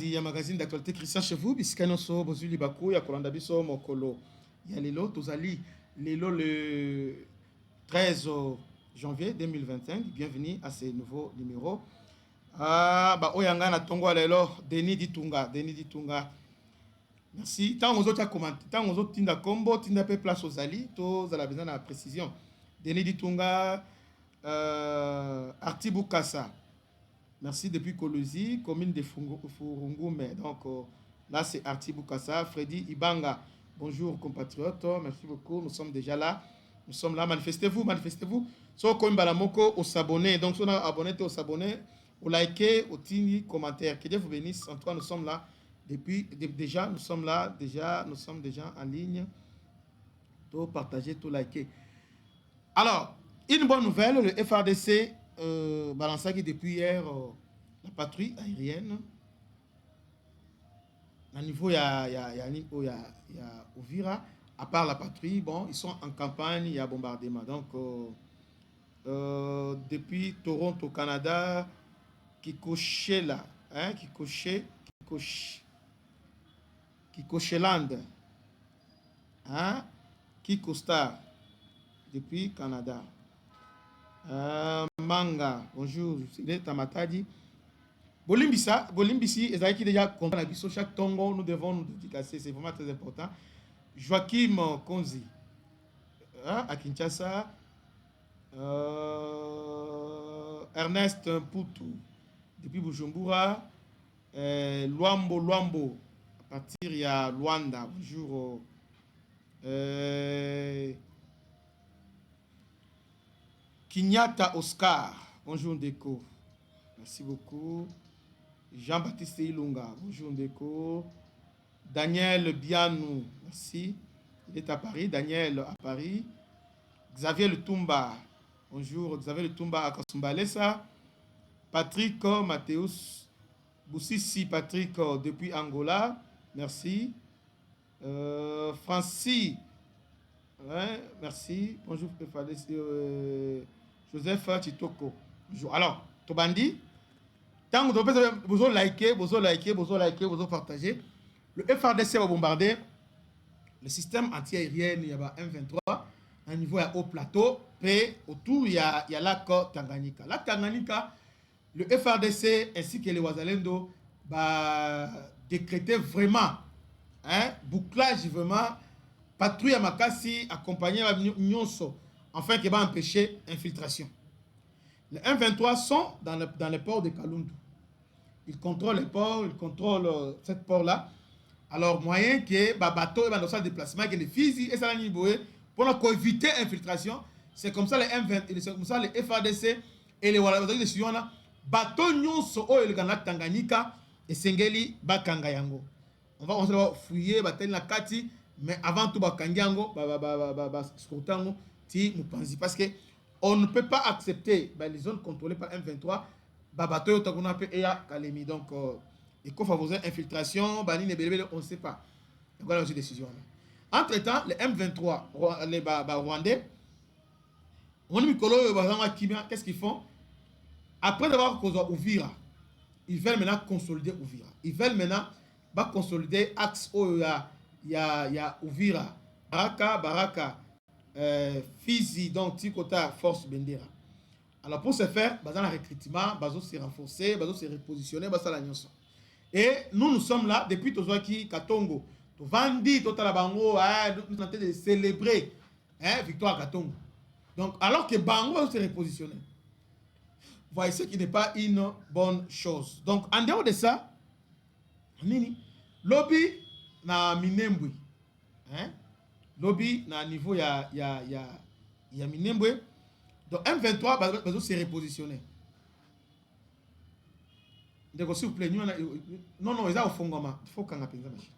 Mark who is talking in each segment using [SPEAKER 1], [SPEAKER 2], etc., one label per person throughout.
[SPEAKER 1] Molandi ya magazine d'actualité Christian Chevou bisikano so bozuli baku ya kolanda biso mokolo ya lelo tozali lelo le 13 janvier 2025. Bienvenue à ce nouveau numéro. Oyanga na tongo lelo Denis Ditunga. Merci. Tant aux autres commenter, tant aux autres tinda combo, tinda pe place aux ali, to za la besoin de précision. Denis Ditunga, Artibou Kassa. Merci depuis Kolosi, commune de Furungume. Donc là c'est Artibou Kassa, Freddy Ibanga. Bonjour compatriotes, merci beaucoup. Nous sommes déjà là. Nous sommes là. Manifestez-vous. So comme balamoko au s'abonner. Donc si on a abonné, au s'abonner, au liker, au tini commentaire. Que Dieu vous bénisse. En tout cas, nous sommes là déjà. Nous sommes déjà en ligne. Tout partager, tout liker. Alors, une bonne nouvelle, le FRDC balance depuis hier la patrouille aérienne. À niveau il y a Uvira, à part la patrouille, bon, ils sont en campagne, il y a bombardement. Donc depuis Toronto, Canada, Kikoshela, hein, Kikosheland, hein, Kikostar, depuis Canada. Manga, bonjour, c'est Tamatadi. Bolimbisi, Ezaïki déjà contre la biso, chaque tongo, nous devons nous dédicacer, c'est vraiment très important. Joachim Konzi, à Kinshasa. Ernest Poutou, depuis Bujumbura. Luambo, à partir il y a Luanda, bonjour. Kinyata Oscar, bonjour Ndeko, merci beaucoup. Jean-Baptiste Ilunga, bonjour Ndeko. Daniel Bianou, merci, il est à Paris. Daniel à Paris. Xavier Lutumba, bonjour Xavier Lutumba à Kasumbalesa. Patrick Mathéus Boussissi, Patrick depuis Angola, merci. Francis, ouais, merci. Bonjour, Joseph Chitoko. Bonjour. Alors, Tobandi, tant que vous likez, vous partagez. Le FRDC va bombarder le système anti-aérien. Il y a M23. À niveau il y a haut plateau. Et autour, il y a lac Tanganyika. Lac Tanganyika, le FRDC ainsi que les Wazalendo décréter vraiment bouclage, vraiment patrouille à Makassi accompagné à Nyonso, afin qu'il va empêcher infiltration. Les M23 sont dans le port de Kalundu. Ils contrôlent les ports, ils contrôlent cette port-là. Alors, moyen que bateau et dans le déplacement, que les fusils et ça pour éviter infiltration, c'est comme ça les M20, c'est comme ça les FADC et les Wallazali de Siona, bateau Nyonso et le Ghana Tanganyika et Sengeli Bakangayango. On va fouiller, bateau la Kati. Mais avant tout, parce que on ne peut pas accepter les zones contrôlées par M23. Donc, il faut favoriser l'infiltration. On ne sait pas. Voilà les décisions. Entre-temps, les M23, les Rwandais, qu'est-ce qu'ils font? Après avoir causé Uvira, ils veulent maintenant consolider Uvira. Ils veulent maintenant consolider Axe il y a Uvira, Baraka, Fizi, donc Tikota, Force Bendera. Alors pour ce faire, dans le recrutement, Bazo s'est renforcé, Bazo s'est repositionné, Bazo la Nyonso. Et nous sommes là depuis Tozwaki, Katongo, Vandi, Totalabango, nous sommes en train de célébrer victoire Katongo. Donc alors que Bango s'est repositionné, voyez ce qui n'est pas une bonne chose. Donc en dehors de ça, Nini, lobby na Minembwe, lobby na niveau ya Minembwe. Donc M23 va se repositionner. Donc s'il vous plaît, non, ils ont au fond il faut qu'on appelle ça machine.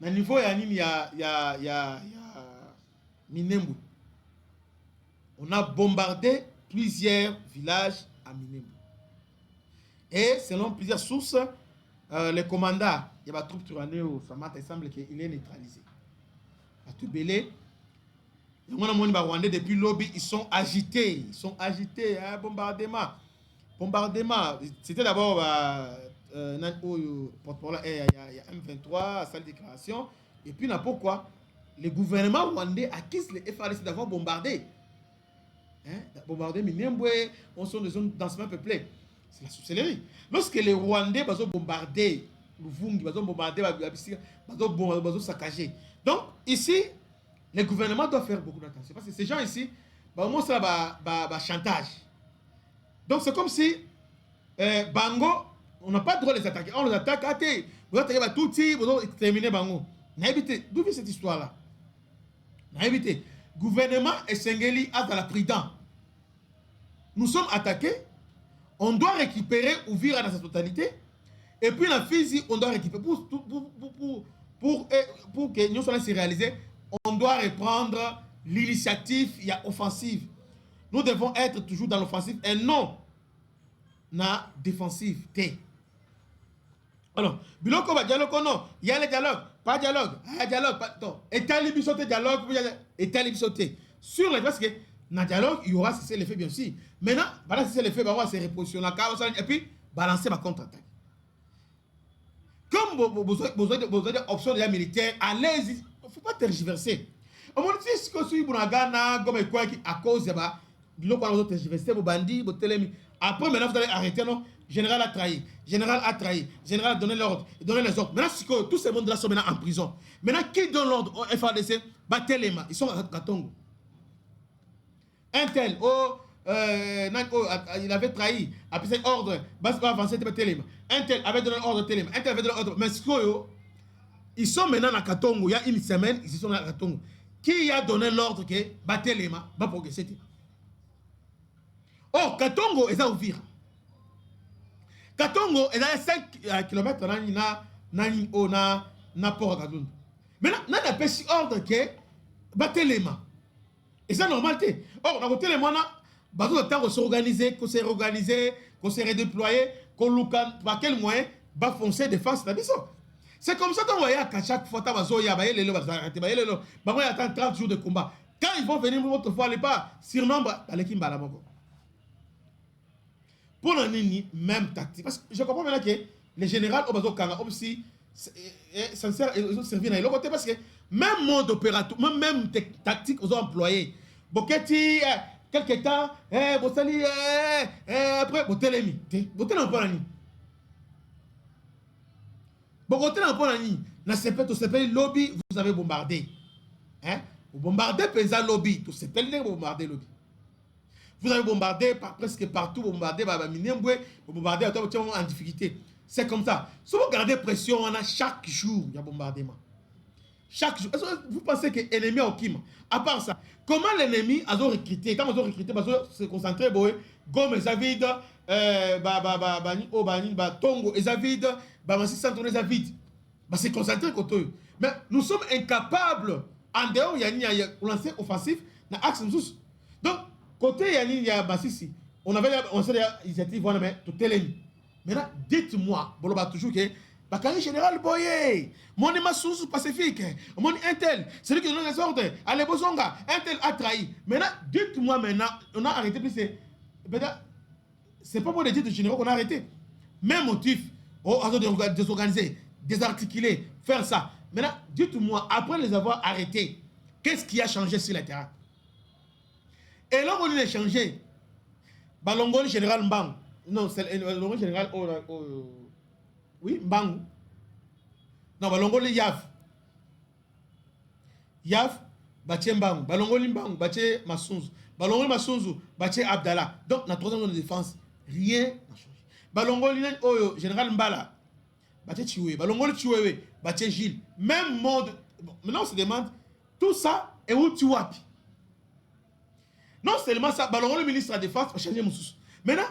[SPEAKER 1] Na niveau ya nini ya Minembwe. On a bombardé plusieurs villages à Minembwe. Et selon plusieurs sources, les commandants, il y a des troupes tournées au Samat, il semble qu'il est neutralisé. À tout belé, les Rwandais depuis lobby, ils sont agités, bombardement. Bombardement, c'était d'abord porte-parole, il y a M23 à sa déclaration. Et puis, pourquoi le gouvernement rwandais accuse les FARDC d'avoir bombardé. Hein, bombardé Minembwe, on sont des zones densément peuplées. C'est la sorcellerie. Lorsque les Rwandais ont bombardé Luvungi, ils ont bombardé, ils ont saccagé. Donc, ici, le gouvernement doit faire beaucoup d'attention. Parce que ces gens ici, c'est un chantage. Donc, c'est comme si Bango, on n'a pas le droit de les attaquer. On les attaque, vous attaquez tout, vous exterminez Bango. D'où vient cette histoire-là? Éviter. Gouvernement et Sengeli a dans la prudence. Nous sommes attaqués. On doit récupérer Uvira dans sa totalité. Et puis la Fizi, on doit récupérer. Pour que nous soyons réalisés, on doit reprendre l'initiative offensive. Nous devons être toujours dans l'offensive et non dans la défensive. Alors, biloko ba dialogue non, il y a le dialogue, pas dialogue, dialogue, pas non. État libisoté dialogue, état libisoté. Sur les parce que dans le dialogue, il y aura cessé l'effet bien sûr. Maintenant, voilà cessé l'effet, on va se repositionner et puis balancer ma contre-attaque. Comme vous avez des options déjà militaires, allez-y, il ne faut pas tergiverser. Au moins, si vous avez Bunagana, comme quoi à cause de biloko on va tergiverser, vos bandits, vos télémis. Après, maintenant, vous allez arrêter, non? Général a trahi. Général a trahi. Général a donné l'ordre. Il donné les ordres. Maintenant, tous ces mondes-là sont maintenant en prison. Maintenant, qui donne l'ordre au FARDC? Battez les mains. Ils sont à Katongo. Un tel, il avait trahi. Après cet ordre, va avancer, battez les mains. Un tel avait donné l'ordre, télé. Un tel avait donné l'ordre. Mais ils sont maintenant à Katongo. Il y a une semaine, ils sont à Katongo. Qui a donné l'ordre que battez les mains? Va progresser. Oh, Katongo, ils ont ouvert. Katongo est à 5 km na port Katongo. Maintenant, on a des ordre que battez les mains. Et c'est normal. Or, on a côté les mains, on a s'organiser, qu'on s'est réorganisé, qu'on s'est redéployé, qu'on par quel moyen va foncer défense la mission. C'est comme ça qu'on voit qu'à chaque fois, il y a 30 jours de combat. Quand ils vont venir, votre fois, les pas surnombre dans l'équipe Balamoko. Pour la même tactique. Parce que je comprends maintenant que les généraux au Kanga aussi ça sert à servir dans l'autre côté parce que même mode opératoire, même tactique ils ont employé. Boketi quelque temps vous allez après vous télémi. Vous télémi pas ni. Vous télémi pas ni. Na CP to CP lobby vous avez bombardé. Hein? Vous bombardez pesa lobby, to CP vous bombardez lobby. Vous avez bombardé presque partout, vous bombardez Minembwe, vous bombardez en difficulté. C'est comme ça. Si vous gardez pression, on a chaque jour, il y a bombardement. Chaque jour. Vous pensez que l'ennemi est au Kim? À part ça, comment l'ennemi a recruté? Quand ils ont recruté, ils ont se concentré, Gom et Zavid, Tongo et Zavid, Bamassi Santon et Zavid. C'est concentré contre eux. Mais nous sommes incapables, en dehors, il y a lancé offensif, dans l'axe nous. Donc, côté Yanni, il y a Bassissi. On avait l'initiative, mais tout est l'ennemi. Maintenant, dites-moi, Boloba toujours que Bakari Général Boye, mon éma sous pacifique, mon Intel, celui qui donne les ordres, allez Bozonga, Intel a trahi. Maintenant, dites-moi maintenant, on a arrêté, c'est pas pour les titres généraux qu'on a arrêté. Même motif, désorganiser, désarticuler, faire ça. Maintenant, dites-moi, après les avoir arrêtés, qu'est-ce qui a changé sur le terrain? Et là, on a changé. Balongoli Général Mbang. Non, c'est le général. Oui, Mbang. Non, Balongoli Yav. Yav, Baché Mbang. Balongoli Mbang, Baché Massounzou. Balongoli Massounzou, Baché Abdallah. Donc, dans la troisième zone de défense, rien n'a changé. Balongoli Général Mbala, Baché Chioué. Balongoli Chioué, Baché Gilles. Même monde. Bon, maintenant, on se demande, tout ça, et où tu wapi? Non seulement ça, le ministre de la Défense va changer mon sous. Maintenant,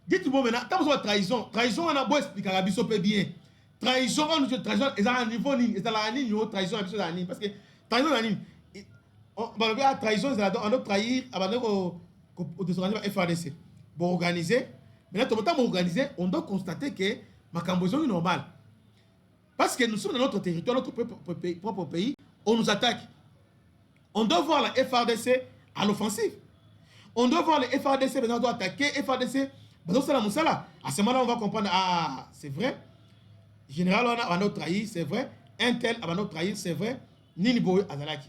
[SPEAKER 1] dites-moi maintenant, quand vous avez trahison, on a beau expliquer à la biso bien. Trahison, ils ont un niveau, ils ont un niveau, trahison, parce que trahison, trahison, on doit trahir, au désorganisme FARDC. Pour organiser, maintenant, tout le temps, organiser, on doit constater que ma camboison est normale. Parce que nous sommes dans notre territoire, notre propre pays, on nous attaque. On doit voir la FARDC à l'offensive. On doit voir les FARDC, maintenant on doit attaquer FARDC Donc c'est la moussala. À ce moment-là, on va comprendre, ah, c'est vrai. Général, on a trahi, c'est vrai. Un tel a trahi, c'est vrai. Nini Boy Azalaki.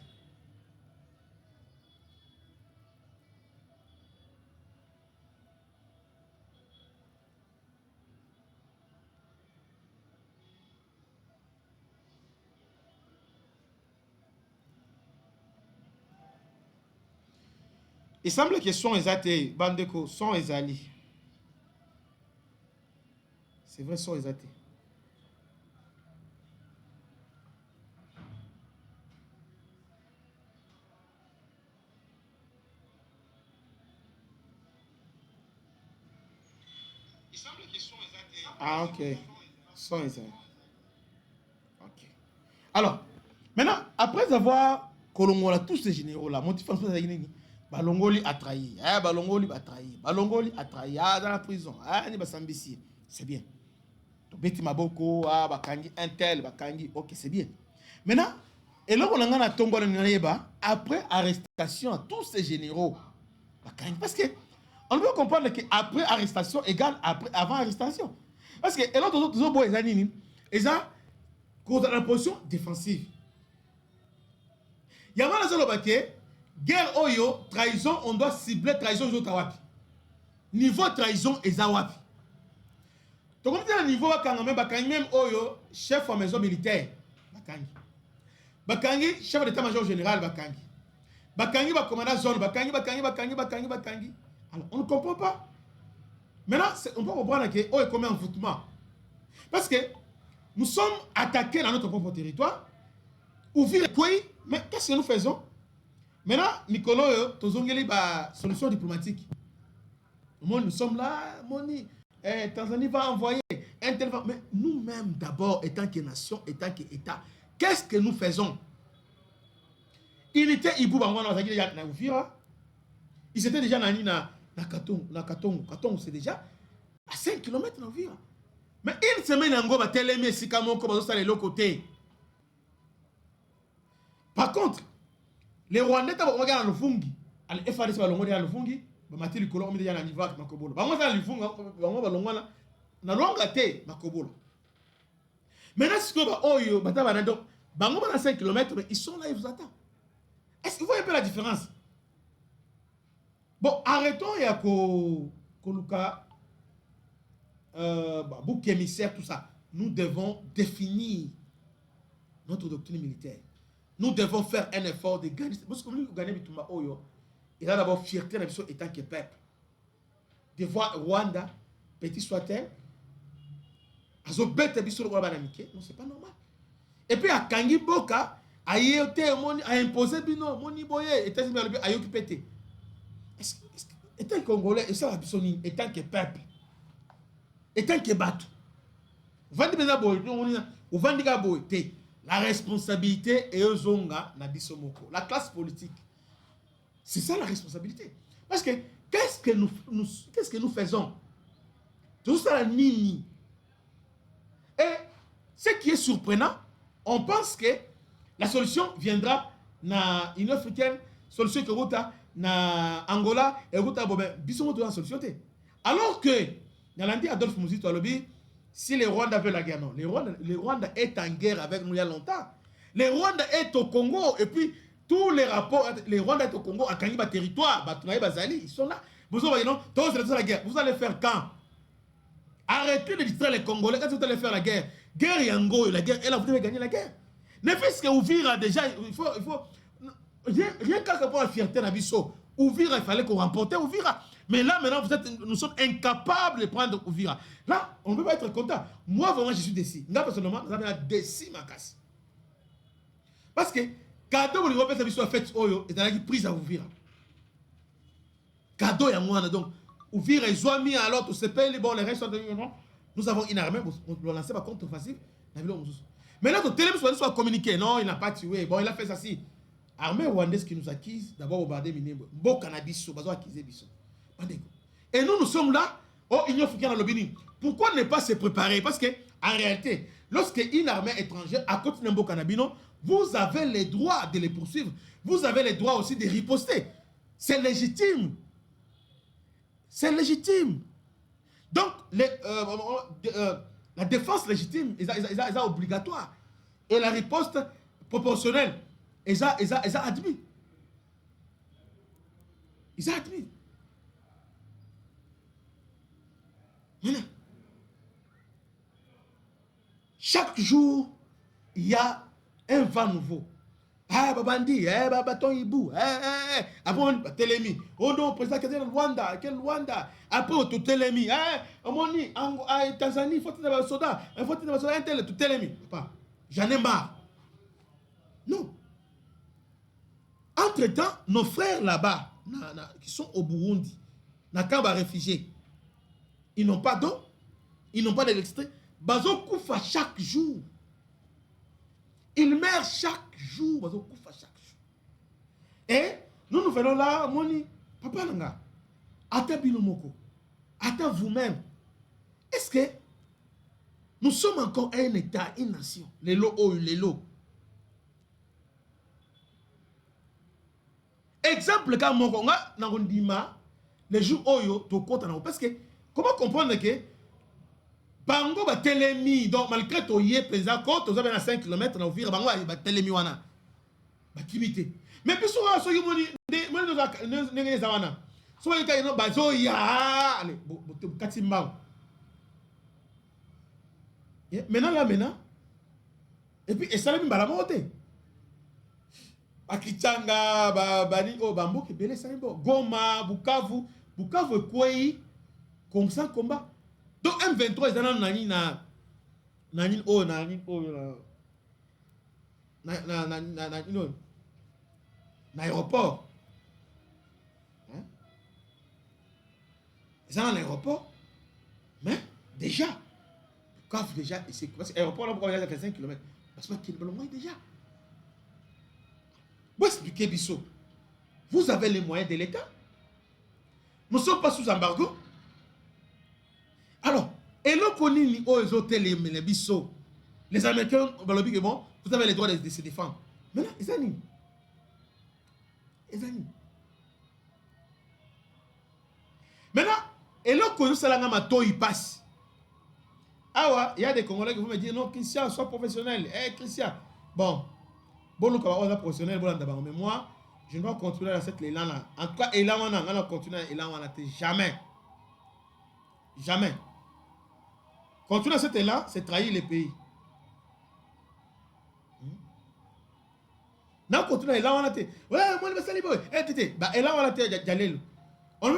[SPEAKER 1] Il semble que son exaté, Bandeko, son exali. C'est vrai, son exaté. Ah, ok. Son exali. Ok. Alors, maintenant, après avoir colongola tous ces généraux-là, motif en fait, Balongoli a trahi. Balongoli a trahi. Balongoli a trahi. Ah, dans la prison. Ah, ni basambisi. C'est bien. Beti Maboko, ah, Bakangi, un tel, Bakangi. Ok, c'est bien. Maintenant, et là, on a tombé après arrestation, tous ces généraux. Bakangi. Parce que, on peut comprendre qu'après arrestation égale avant arrestation. Parce que, et là, tous les boys, ils ont la position défensive. Il y a un autre guerre oyo, trahison, on doit cibler trahison aux autres. Niveau trahison, et zawapi. Donc, on dit à niveau Bakangi, même oyo, chef de maison militaire. Bakangi. Bakangi, chef d'état-major général, Bakangi. Bakangi, commandant zone, Bakangi. Alors, on ne comprend pas. Maintenant, on peut comprendre que oh, est comme un envoûtement. Parce que nous sommes attaqués dans notre propre territoire. Ouvrir quoi? Mais qu'est-ce que nous faisons? Maintenant, Nicolas, Tozongeli, solution diplomatique. Nous sommes là, Moni. Tanzanie va envoyer un tel. Mais nous-mêmes, d'abord, étant que nation, étant qu'État, qu'est-ce que nous faisons? Il était Ibou Bangwana, ils étaient déjà na Katongo. Katongo, c'est déjà à 5 km dans Vira. Mais une semaine, on va télémer si Kamoko va de l'autre côté. Par contre, les Rwandais, ils regardent le fungi. Les FARDC, ils regardent le fungi. Bamati likolo omi deja na niva makobola. Bango za lifunga bango balongwana na longa te makobola. Maintenant si ko ba oyo bata bana donc bango bana 5 km mais ils sont là ils vous attendent. Est-ce que vous voyez un peu la différence? Bon, arrêtons ya koluka bouc émissaire tout ça. Nous devons définir notre doctrine militaire. Nous devons faire un effort de gagner parce que nous gagner bitumba oyo. Il a d'abord fierté de étant que peuple. De voir Rwanda, petit soit-elle, non, c'est pas normal. Et puis à Kangi Boka, a imposé Bino, Moni Boye, États-Unis a occupé. Étant Congolais, et ça la bisoni, étant que peuple, étant que bateau. La responsabilité est aux Zonga, na Bisomoko. La classe politique. C'est ça la responsabilité. Parce que qu'est-ce que nous faisons? Tout ça la nini. Et ce qui est surprenant, on pense que la solution viendra na Union africaine, solution que Rota na Angola et Rota Bobin. Bissomo la solution. Alors que Nalandi Adolphe Mouzito Alobi, si les Rwandais veulent la guerre, non. Les Rwandais est en guerre avec nous il y a longtemps. Les Rwandais est au Congo et puis tous les rapports, les Rwandais au Congo, à Kangiba territoire, ils sont là. Vous voyez, non? La guerre. Vous allez faire quand? Arrêtez de distraire les Congolais quand vous allez faire la guerre. Guerre Yango, la guerre, et là vous devez gagner la guerre. Ne faites que Ouvira déjà, il faut rien qu'à pour la fierté d'Abisso. Ouvira, il fallait qu'on remporte Ouvira. Mais là maintenant, nous sommes incapables de prendre Ouvira. Là, on ne peut pas être content. Moi vraiment, je suis déçu. Moi personnellement, nous avons déçu ma casse. Parce que cadeau les Européens sont fait oyo et dans la prise à Ouvira. Cadeau ya moi donc Ouvira ils ont mis alors tout se paye bon les restes de nous avons une armée pour lancer par contre-offensive. Mais là tout télé soit communiqué non, il n'a pas tué. Bon, il a fait ça si. Armée rwandaise qui nous accuse d'abord au Bardé Minembo. Bon cannabis bazo accuser biso. Et nous sommes là au Union africaine dans le Bénin. Pourquoi ne pas se préparer? Parce que en réalité, lorsque une armée étrangère à côté d'un cannabino, vous avez le droit de les poursuivre. Vous avez le droit aussi de riposter. C'est légitime. C'est légitime. Donc, la défense légitime est obligatoire. Et la riposte proportionnelle est admis. Ils ont admis. Maintenant, chaque jour, il y a un vent nouveau. Ah, Babandi, Babaton Ibou, avant, Télémi. Oh non, président, quel Rwanda. Après, au Télémi, Amoni, Tanzanie, il faut que tu soda, il faut que tu soda, un tel, tout Télémi. J'en ai marre. Non. Entre-temps, nos frères là-bas, qui sont au Burundi, na Kamba réfugiés, ils n'ont pas d'eau, ils n'ont pas d'électricité. Bazo Koufa chaque jour. Ils meurent chaque jour. Bazo Koufa chaque jour. Et nous venons là, Moni, Papa Nanga, Ata Binomoko, Ata vous-même. Est-ce que nous sommes encore un État, une nation? Les lots, les lots. Exemple, quand Mokonga, Nangondima, les jours Oyo, Tokota, parce que, comment comprendre que Bango ba telemi, donc malgré to yé présent, quand vous avez à 5 km, on vire Bango ba telemi wana. Ba kimité. Mais puis souvent, so yomoni, moni ne zawana. So yika yino bazo ya, allez, katimba. Maintenant. Et puis, et ça le mbala moté. Akichanga, bani, bambo, qui belé ça Goma, Bukavu est quoi comme ça, combat. Donc M23 ils ont aéroport. Ils ont un aéroport. Mais déjà, Bukavu déjà, c'est quoi? L'aéroport là, pourquoi il y a 5 km? Parce que qu'il est déjà. Vous expliquez, Bissot. Vous avez les moyens de l'État. Nous ne sommes pas sous embargo. Alors, et l'on connaît les hôtels, les Bissot. Les Américains, bon, vous avez le droit de se défendre. Maintenant, ils animent. Maintenant, et l'on connaît ça, il passe. Ah ouais, il y a des Congolais qui vont me dire, non, Christian, sois professionnel. Christian. Bon, nous sommes professionnels, mais moi, je dois continuer à cette élan-là. En tout cas, élan, on va continuer à élan, jamais. Jamais. Continuer à cet élan, c'est trahir les pays. Non, continuer à élan, on a été. Ouais, moi, je vais saluer. Élan, on a été, Jalel. On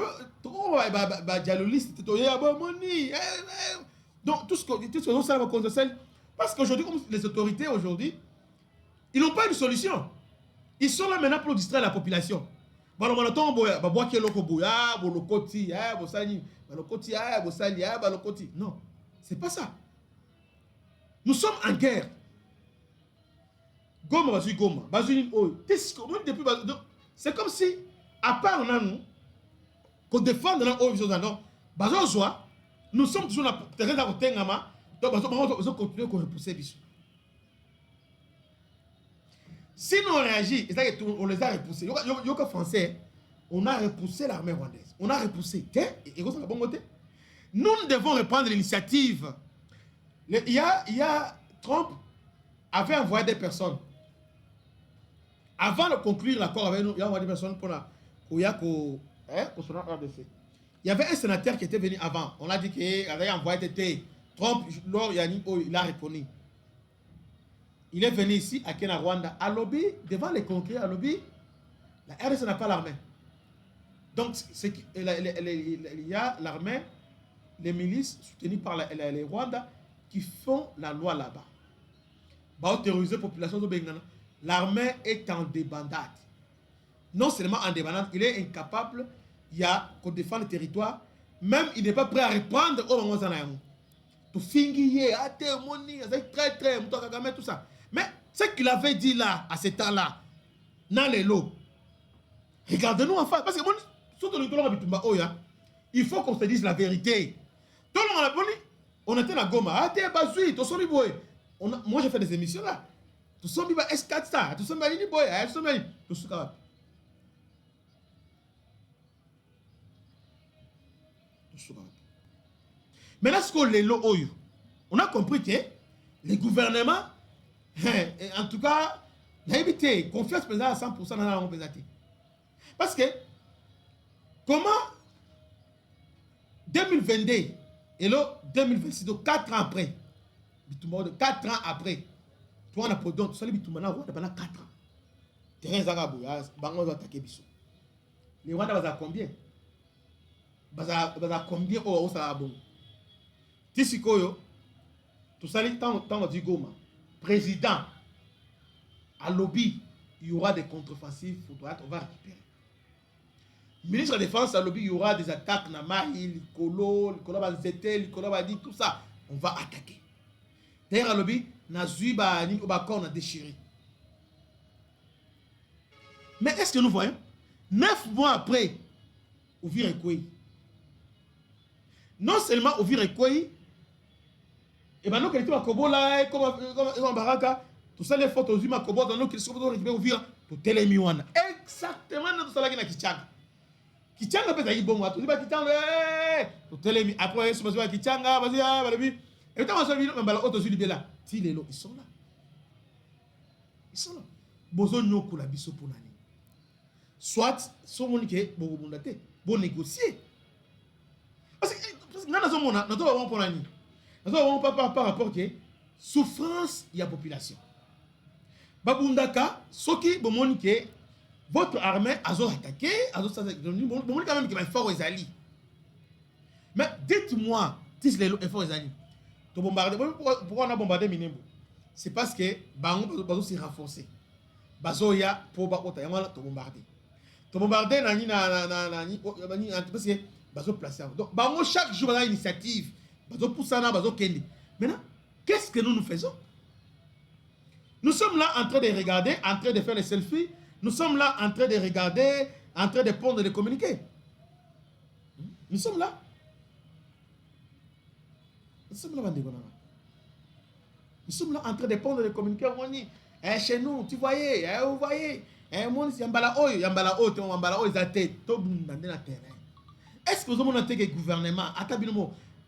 [SPEAKER 1] va dialoliste, donc, tout ce que nous savons contre celle. Parce qu'aujourd'hui, comme les autorités, aujourd'hui, ils n'ont pas une solution. Ils sont là maintenant pour distraire la population. Non, c'est pas ça. Nous sommes en guerre. C'est comme si, à part nous, qu'on défende nous sommes toujours dans le terrain de donc nous continuer à repousser. Si nous on réagit, on les a repoussés. Yoka français, on a repoussé l'armée rwandaise. On a repoussé. Nous devons reprendre l'initiative. Il y a Trump avait envoyé des personnes. Avant de conclure l'accord avec nous, il y a envoyé des personnes pour la RDC. Il y avait un sénateur qui était venu avant. On a dit qu'il avait envoyé Trump, il a répondu. Il est venu ici, à Kenya, Rwanda, à lobby, devant les conquérants, à lobby, la RDC n'a pas l'armée. Donc, il y a l'armée, les milices soutenues par les Rwandais qui font la loi là-bas. Bah, terroriser la population de Bengana. L'armée est en débandade. Non seulement en débandade, il est incapable, il y a qu'on défend le territoire, même il n'est pas prêt à reprendre au moment où on a tout fingier, très, tout ça. Mais ce qu'il avait dit là, à ce temps-là, dans les lots, regardez-nous en face. Parce que il faut qu'on se dise la vérité. On était à Goma. Moi, j'ai fait des émissions là. Tout ça, il va S4 ça. Tout ça, tout ça. Maintenant, ce qu'on les lots, on a compris que les gouvernements, en tout cas, n'a évité confiance à 100% dans la pesate. Parce que, comment 2022 et là 2026, donc 4 ans après, 4 ans après, toi on a produit, tu sais, pendant 4 ans. Terrain Zagabou, Bango va attaquer Bissou. Les Rwandais vont à combien? Baza combien au Sarabon? Tissikoyo, tout ça, tant du Goma, président, à lobby, il y aura des contre-offensives, on va récupérer. Ministre de la Défense, à lobby, il y aura des attaques, Namahi, Likolo, Banzete, Likolo Badi, tout ça, on va attaquer. D'ailleurs, à lobby, Nazui, Obakon a déchiré. Mais est-ce que nous voyons 9 mois après, Ouvir Ekoué, non seulement Ouvir Ekoué, et bien nous, quand on a Kobola, comme Baraka, tout ça, les photos, on a Kobola, dans nous, qui sont récupérés Ouvir, tout est mis en exactement dans tout ça, là, qui est Kichanga. Kichanga, peut-être, il est bon, tout est Kichanga, tout est mis. Après, je me suis dit, Kichanga, vas-y, et quand on s'est dit, ils sont là. Ils sont là. Bozo nyoko la biso pour nani. Soit, son monde qui est bon négocier. Parce que nous avons pour nani. Nous avons pas par rapport à souffrance de la population. Babundaka, ce qui bon que votre armée a attaqué, bon quand même qui va fort aux alliés. Mais dites-moi, dis les efforts aux alliés. Pourquoi on a bombardé Minembo? C'est parce que Bango s'est renforcé. Bazoya pour bakota yamala to bombarder. To bombarder nani parce que bazo placer. Donc Bango chaque jour a une initiative. Bazo poussana bazo kende. Maintenant, qu'est-ce que nous faisons? Nous sommes là en train de regarder, en train de faire les selfies. Nous sommes là en train de regarder, en train de pondre, de communiquer. Nous sommes là. Nous sommes là, nous sommes là en train de pondre, de communiquer. Chez nous, tu voyais, vous voyez, Yambala Oyo, est-ce que vous avez un gouvernement,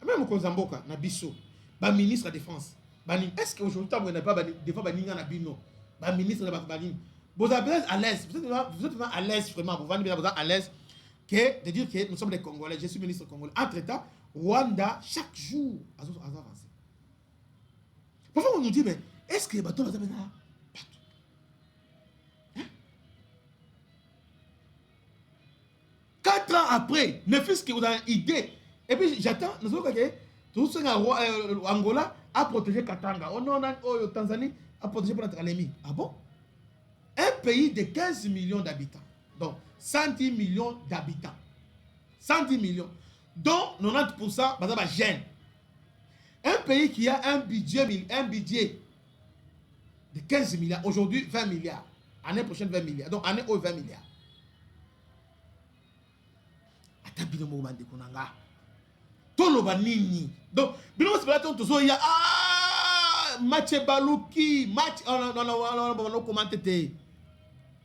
[SPEAKER 1] même au Konzamboka, Nabiso, le ministre de la Défense, est-ce qu'aujourd'hui, vous n'avez pas des fois le ministre de la Défense, vous êtes à l'aise, vous êtes à l'aise vraiment, vous êtes à l'aise de dire que nous sommes des Congolais, je suis ministre congolais. Entre-temps, Rwanda, chaque jour, a avancé. Parfois, on nous dit, mais est-ce que les bateaux vont là? 4 ans après, ne fût-ce que vous avez une idée. Et puis j'attends, nous avons que tout ce que Angola a protégé Katanga. Tanzanie a protégé notre ennemi. Ah bon? Un pays de 15 millions d'habitants. Donc 110 millions d'habitants. 110 millions. Dont 90% c'est jeune. Un pays qui a un budget de 15 milliards. Aujourd'hui 20 milliards. Année prochaine 20 milliards. Donc année au 20 milliards. Donc, match balouki, match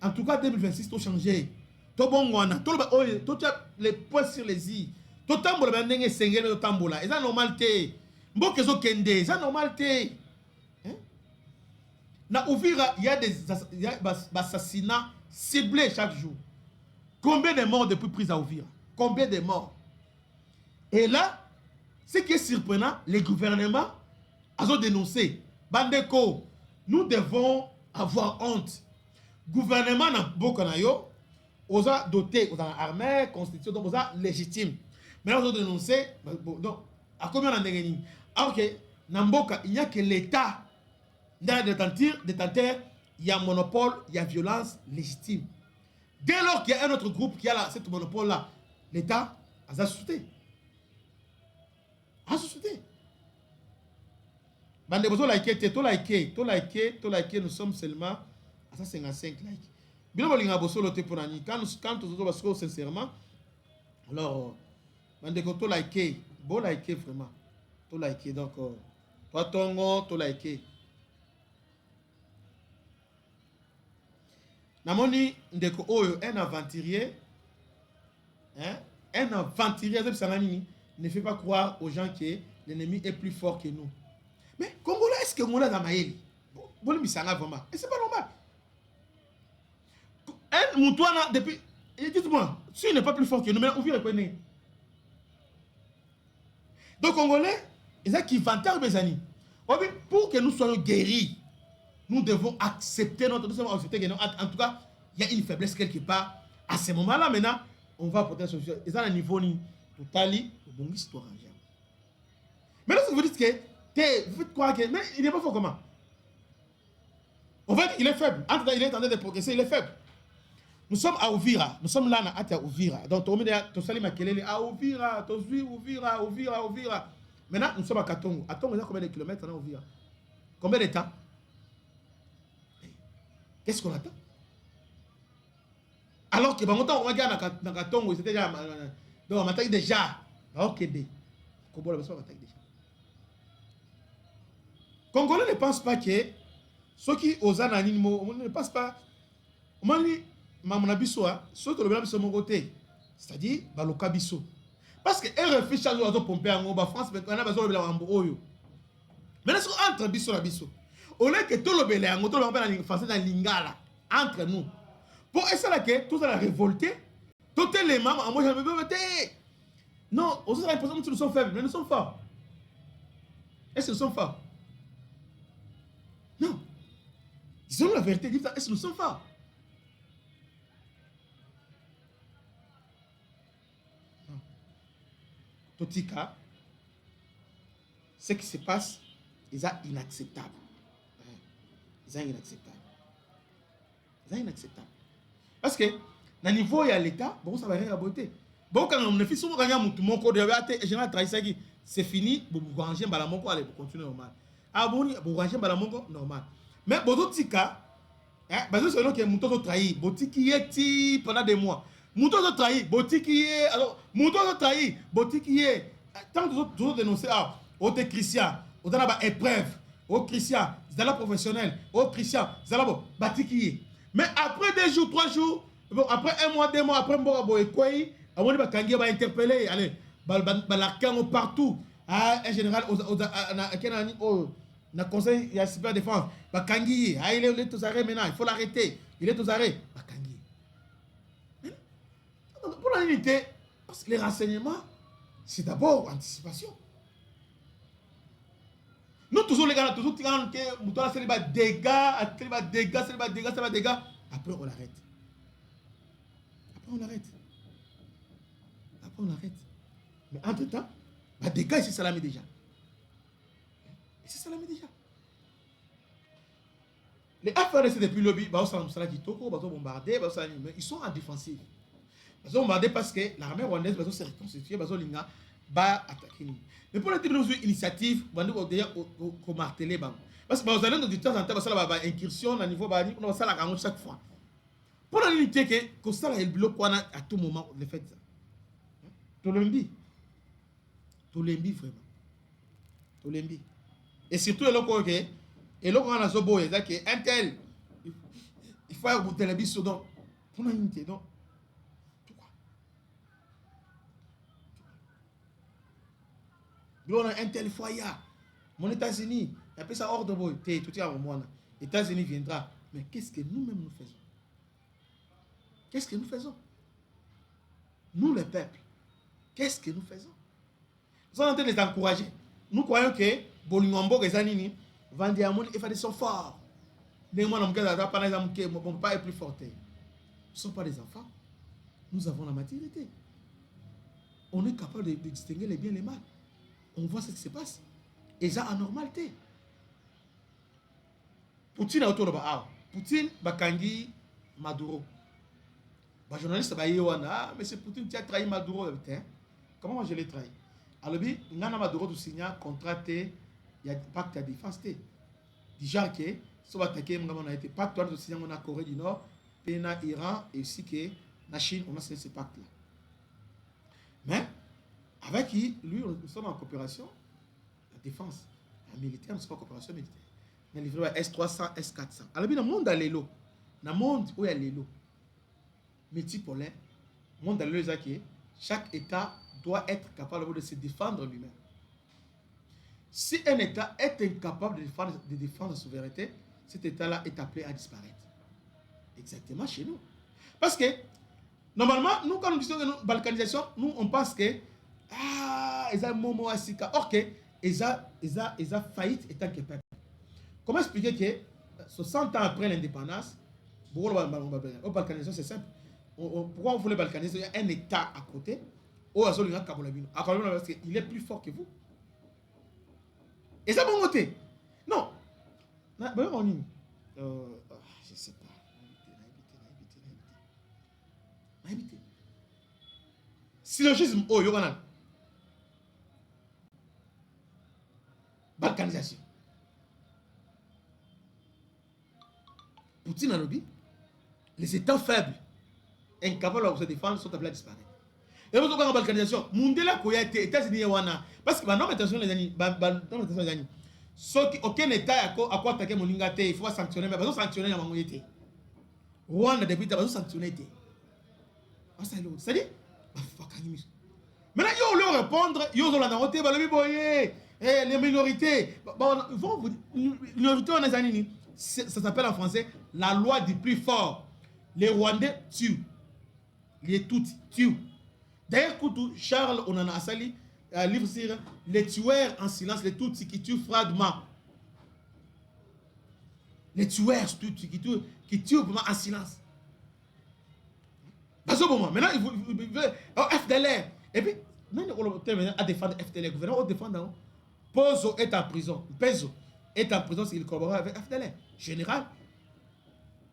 [SPEAKER 1] en tout cas 2026 tout changé. To bongwana, to les points sur les i. To tambola ndenge sengele to tambola. Eza normalité. Mboke zo kende, eza normalité. Na Uvira, il y a des assassinats ciblés chaque jour. Combien de morts depuis prise à Uvira? Combien de morts? Et là, ce qui est surprenant, les gouvernements ont dénoncé. Bandeko, nous devons avoir honte. Gouvernement n'a pas aux a doté, aux a armé, constitution, donc aux a légitime. Mais ils ont dénoncé, donc, à combien on a gagné? Alors que, Namboka, il n'y a que l'État. Dans les détenteurs, il y a monopole, il y a violence légitime. Dès lors qu'il y a un autre groupe qui a ce monopole-là, l'État a soutenu. A soutenu. Nous sommes seulement à 155 likes. Quand nous sincèrement, alors, to liker, bon liker vraiment. To liker, donc, toi tongo, to liker. Namoni ndeko oyo un aventurier, hein, un aventurier ne fait pas croire aux gens que l'ennemi est plus fort que nous. Mais Congolais, est-ce que Congolais dans Maëli? Bon, vraiment. Et c'est pas normal. Un Moutouana, depuis. Dites-moi, si il n'est pas plus fort que nous, mais on vit reconnaître. Donc, Congolais, ils ont qui vantent mes amis. Pour que nous soyons guéris, nous devons accepter notre. En tout cas, il y a une faiblesse quelque part. À ce moment-là, maintenant, on va apporter la solution. Ils ont un niveau total, bon, histoire. Maintenant, si vous dites que vous faites croire que. Mais il n'est pas fort comment? En fait, il est faible. En tout cas, il est en train de progresser, il est faible. Nous sommes à Ouvira. Nous sommes là à Ouvira. Donc, tu as Makelele à Ouvira. Tu as Ouvira. Maintenant, nous sommes à Katongo. À Katongo, il y a combien de kilomètres à Ouvira? Combien de temps? Qu'est-ce qu'on attend? Alors que, on regarde dans Katongo, c'était déjà. Donc, on m'attaque déjà. Ok, Congolais ne pense pas que ceux qui osent ne pense pas. C'est-à-dire, parce que elle réfléchit à pomper en France, mais on a besoin de l'ambo. Mais là, entre biso et biso, au lieu que tout le belé, on a français dans lingala entre nous. Pour essayer que tout ça révolté, tout les mamans, moi je me veux non, on a l'impression que nous sommes faibles, mais nous sommes forts. Est-ce que nous sommes forts? Non. Disons la vérité, est-ce que nous sommes forts? Non. Totika, ce qui se passe, c'est inacceptable. C'est inacceptable. C'est inacceptable. Parce que, dans le niveau, il y a l'État, bon, ça va rien à beauté. Bon, quand on fait souvent gagner mon code de c'est fini, vous rangez Balamonko, allez, vous continuez normal. Ah bon, vous rangez Balamonko, normal. Mais bon, tika, parce que c'est là que Mouton a trahi, Botiki est pendant des mois. Mouton a trahi, Botiki est, alors, Mouton a trahi, Botiki est. Tant que vous autres dénoncez, ah, oh, t'es Christian, oh, dans la épreuve, oh, Christian, c'est la professionnelle, oh, Christian, c'est la bon, Batiki est. Mais après 2 jours, 3 jours, bon, après 1 mois, 2 mois, après Mboka Boy, on va interpeller, allez, partout. Un général, na conseil, il y a super défense. Il est aux arrêts maintenant, il faut l'arrêter. Il est aux arrêts. Pour la unité, parce que les renseignements, c'est d'abord anticipation. Nous, toujours les gars, toujours, c'est les dégâts. Après, on l'arrête. Après, on arrête. Mais entre-temps, des gars, c'est salamé déjà. Les FRDC depuis le lobby, ils sont en défensive. Ils sont bombardés parce que l'armée rwandaise s'est reconstituée, va attaquer nous. Mais pour le type d'initiative, on va déjà marteler. Parce que vous allez de temps en temps, ça va incursion à niveau, on va ça chaque fois. Pour l'unité que ça le bloc à tout moment, le fait ça. Tolembi vraiment. Tolembi. Et surtout, et là, on a Zobo, un tel, il faut avoir une biso donc, pour l'unité, donc, pourquoi? On a un tel foyer, mon États-Unis, il appelle ça ordre boy, tout est à moi. Les États-Unis viendra. Mais qu'est-ce que nous-mêmes nous faisons? Qu'est-ce que nous faisons? Nous, les peuples, qu'est-ce que nous faisons? Nous sommes en train de les encourager. Nous croyons que Bolingombo et Zanini vendent des amours et font des sons forts. Mon papa est plus fort. Nous ne sommes pas des enfants. Nous avons la maturité. On est capable de distinguer les biens et les mal. On voit ce qui se passe. Et ça, anormalité. Poutine a autour de Poutine, Bakangi, Maduro. Les journalistes disent mais c'est Poutine qui a trahi Maduro. Comment moi je l'ai trahi? Alors, il y a Maduro qui signe un contrat, il y a un pacte de défense. Déjà que, si on va attaquer, on a été pacte de signer en Corée du Nord, en Iran et aussi que la Chine, on a signé ce pacte-là. Mais, avec qui, lui, nous sommes en coopération, la défense, la militaire, nous sommes en coopération militaire. On a livré S300, S400. Alors, dans le monde, il y a l'élo. Dans le monde où il y a l'élo, multipolaire, monde dans le chaque État doit être capable de se défendre lui-même. Si un État est incapable de défendre sa souveraineté, cet État-là est appelé à disparaître. Exactement chez nous. Parce que, normalement, nous, quand nous disons balkanisation, nous, on pense que, ils ont Momo Asika. Or que, ils ont faillite étant que peuple. Comment expliquer que, 60 ans après l'indépendance, la balkanisation, c'est simple. Pourquoi on voulait balkaniser? Il y a un État à côté. Parce qu'il est plus fort que vous. Et ça, bon côté. Non. Je sais pas. Syllogisme, oh, Yoganan. Balkanisation. Poutine a lobby. Les États faibles, incapables de se défendre, sont appelés à disparaître. Et vous avez une balkanisation. Mundela Koya, États-Unis, parce que maintenant, attention les amis. Aucun État a quoi attaquer mon lingate, il faut sanctionner, mais il faut sanctionner la moitié. Rwanda, depuis, il faut sanctionner. C'est-à-dire, maintenant, ils vont répondre, ils vont les minorités. Minorité, ça s'appelle en français la loi du plus fort. Les Rwandais tuent. Les Tutsis tuent. D'ailleurs, Charles Onana Asali, un livre sur les tueurs en silence, les Tutsis qui tuent froidement. Les tueurs Tutsis qui tuent en silence. Maintenant, il veut FDLR. Et puis, même à défendre FDLR, le gouvernement défendre. Pozo est en prison. Pezo est en prison s'il collabore avec FDLR. Général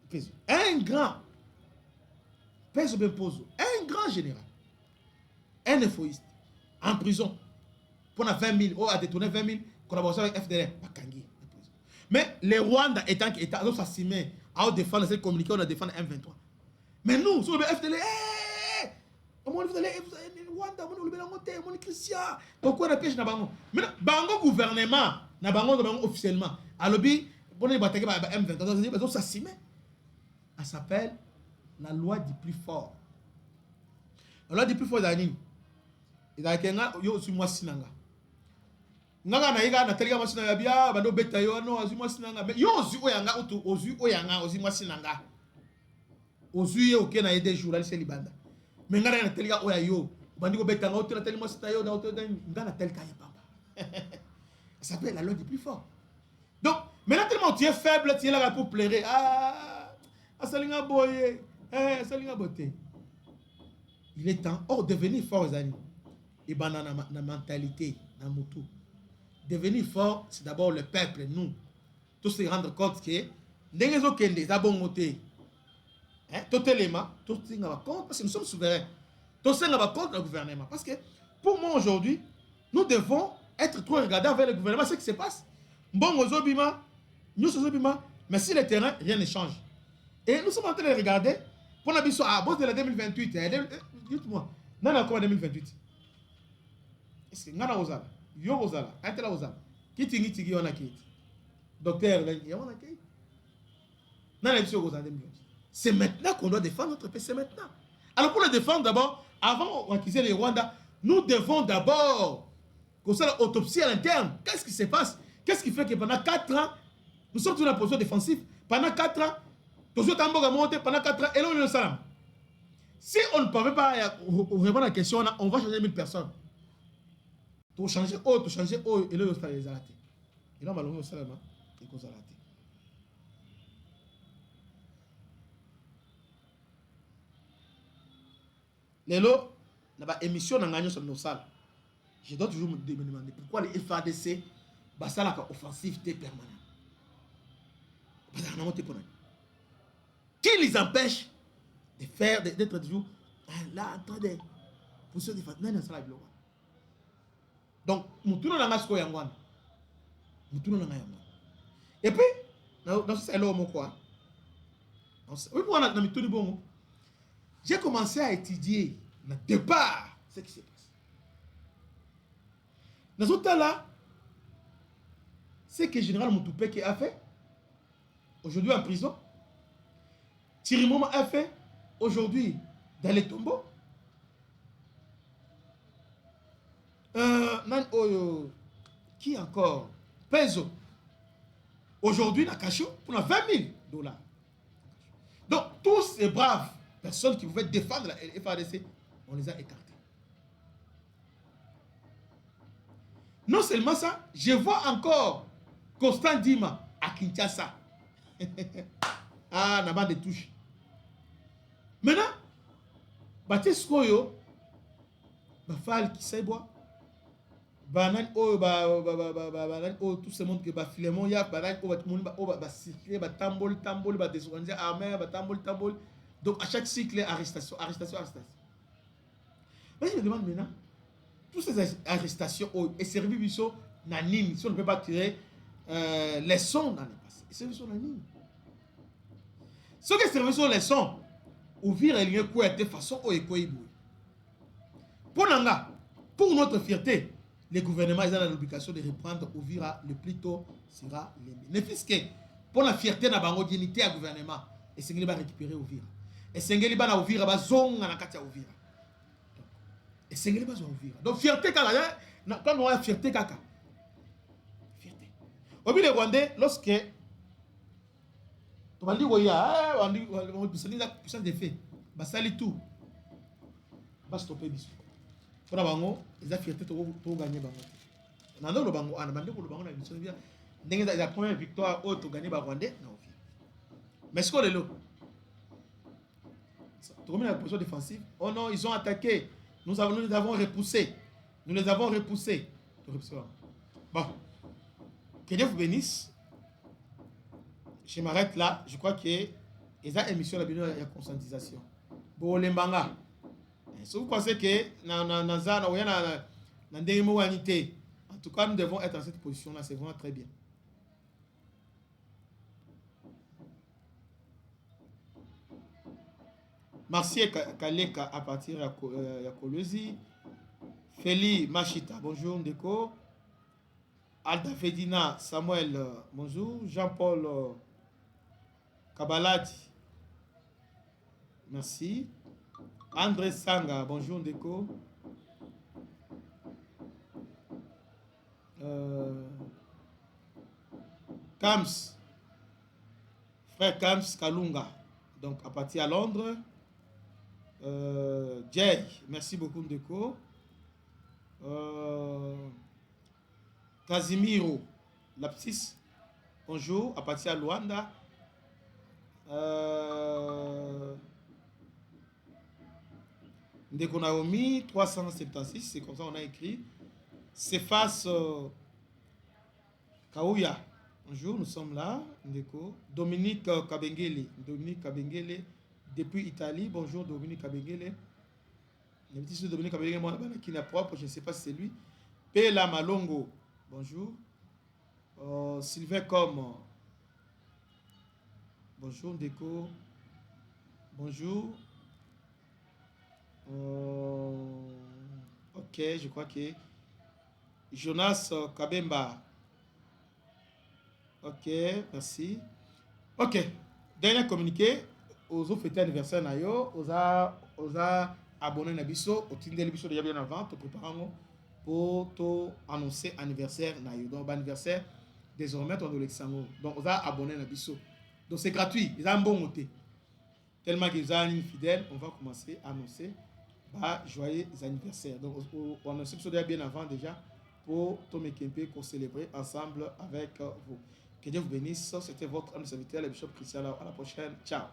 [SPEAKER 1] Pezo. Un grand. Pezo Ben Pozo. Un grand général. Un infoïste. En prison. Pendant 20 000. Oh, a détourné 20 000. Collaboration avec FDLR. Mais les Rwandais étant qui étaient s'assimer à défendre cette communiqué, on a défendu M23. Mais nous, sur le FDLR, on Rwanda, on Christian. Pourquoi on a piège na bango? Mais bango gouvernement, na bango officiellement. À l'objet, on est attaqué par M23. Donc ça s'y met. Elle s'appelle la loi du plus fort. La loi du plus fort d'Anine. Et dans Kenya, yo suis moi sinanga. Nganga na iga na telia masina bia bando beta yo no azu moi sinanga. Mais yo ozu oyanga ozu oyanga ozu moi sinanga. Ozu ye oké na yede jour ali se libanda. Mais ngana na telia oya yo bandi ko beta ngauti na telia moi sita yo na auto ngana tel kaya pamba. Ça s'appelle la loi du plus fort. Donc, maintenant tellement tu es faible, tu es là pour pleurer. Ah, asalinga boye. Asalinga beauté. Il est temps de devenir fort les amis. Et ben na mentalité, na mutu. Devenir fort, c'est d'abord le peuple, nous. Tous se rendre compte que ndenge zo kende za bon côté. Tout élément, tout se rendre compte parce que nous sommes souverains. Tout se rendre compte le gouvernement parce que pour moi aujourd'hui, nous devons être trop regardants vers le gouvernement ce qui se passe. Bon ozobima, nous ozobima, mais sur le terrain, rien ne change. Et nous sommes en train de regarder pour la biso à bout de la 2028. Dites-moi, non encore 2028. Est-ce que ngana ozala, yo ozala, antela ozala. Kitingi tigi ona kiti. Docteur Lengi ona kiti. Nana biso ozala 2028. C'est maintenant qu'on doit défendre notre pays, c'est maintenant. Alors pour le défendre d'abord, avant d'accuser les Rwandais, nous devons d'abord qu'on soit l'autopsie à l'interne. Qu'est-ce qui se passe? Qu'est-ce qui fait que pendant 4 ans, nous sommes dans la position défensive? Pendant 4 ans, pendant 4 ans, et là on est le salam. Si on ne peut pas répondre à la question, on va changer 1000 personnes. Pour changer et là on va les arrêter. Et là on va le salam, et qu'on s'arrête. Lélo, dans l'émission de sur nos salles, je dois toujours me demander pourquoi les FADC sont la offensivité permanente. Qui les empêche de faire, d'être toujours là en train de pousser des fatigues? Donc, nous tournons dans la masse. Nous tournons dans la masse. Et puis, dans ce salon, quoi? J'ai commencé à étudier le départ ce qui se passe. Dans ce temps-là, ce que le général Moutoupe a fait, aujourd'hui en prison, Thierry Moma a fait, aujourd'hui dans les tombeaux. Qui encore? Peso. Aujourd'hui, on a caché pour 20 000 $. Donc, tous ces braves personnes qui pouvaient défendre la FARDC, on les a écartés. Non seulement ça, je vois encore Constant Dima à Kinshasa. Ah, n'a de touche. Maintenant, Baptiste Koyo, Bafal qui sait boire. Banan tout ce monde que Filemon ya banan cycle tambol désorganiser armée tambol. Donc à chaque cycle arrestation. Mais je me demande maintenant, toutes ces arrestations et services nanine, si on ne peut pas tirer les sons dans le passé. Services nanine. Ce que services les sons, ouvrir et lier quoi de façon au écoïbou. Pour notre fierté, le gouvernement est dans l'obligation de reprendre Ouvira le plus tôt sera le mieux. Ne fût-ce que pour la fierté de la dignité du gouvernement, et c'est qu'il va récupérer Ouvira. Et c'est qu'il va Ouvira, va zong à la Ouvira. Et c'est qu'il va Ouvira. Donc fierté quand on a fierté kaka. Fierté. Au milieu des Rwandais, lorsque on dit oui, on dit la puissance des faits, bah ça lit tout, bah stopper bisou. Pour bango, ils ont fierté de gagner bango. Nando le bango, ana bande ko le bango na biso bien. Ndenge la première victoire au to gagner ba Rwandais na ofi. Mais ce qu'on est là. Tu remets la position défensive. Oh non, ils ont attaqué. Nous les avons repoussés. Nous les avons repoussés. Bon. Que Dieu vous bénisse. Je m'arrête là. Je crois que ils ont émission la vidéo de conscientisation. Bon, les manga. Si vous pensez que en tout cas, nous devons être dans cette position-là. C'est vraiment très bien. Martier Kaleka à partir de Kolwezi. Feli Machita, bonjour Ndeko. Alda Fedina Samuel, bonjour. Jean-Paul Kabaladi, merci. André Sanga, bonjour Ndeko. Kams, frère Kams Kalunga, donc à partir à Londres. Jay, merci beaucoup Ndeko. Casimiro Lapsis, bonjour, à partir à Luanda. Ndeko Naomi 376, c'est comme ça on a écrit. Cephas Kaouya, bonjour, nous sommes là. Ndeko. Dominique Kabengele, depuis Italie, bonjour Dominique Kabengele. Le petit Dominique Kabengele, moi qui n'est propre, je ne sais pas si c'est lui. Pela Malongo, bonjour. Sylvain Com, bonjour Ndeko, bonjour. Ok, je crois que Jonas Kabemba. Ok, merci. Ok, dernier communiqué. Aux autres fêtes anniversaire nayo, aux abonnés nabiso, au Tinder biso déjà bien avant, te préparons pour annoncer anniversaire nayo. Donc anniversaire désormais on Alexandre. Donc aux abonnés nabiso. Donc c'est gratuit, ils ont un bon moté. Tellement qu'ils ont une fidèle, on va commencer à annoncer joyeux anniversaire. Donc on annonce déjà bien avant déjà pour Tomé Kempe pour célébrer ensemble avec vous. Que Dieu vous bénisse. C'était votre ami serviteur, le bishop Christian. À la prochaine. Ciao.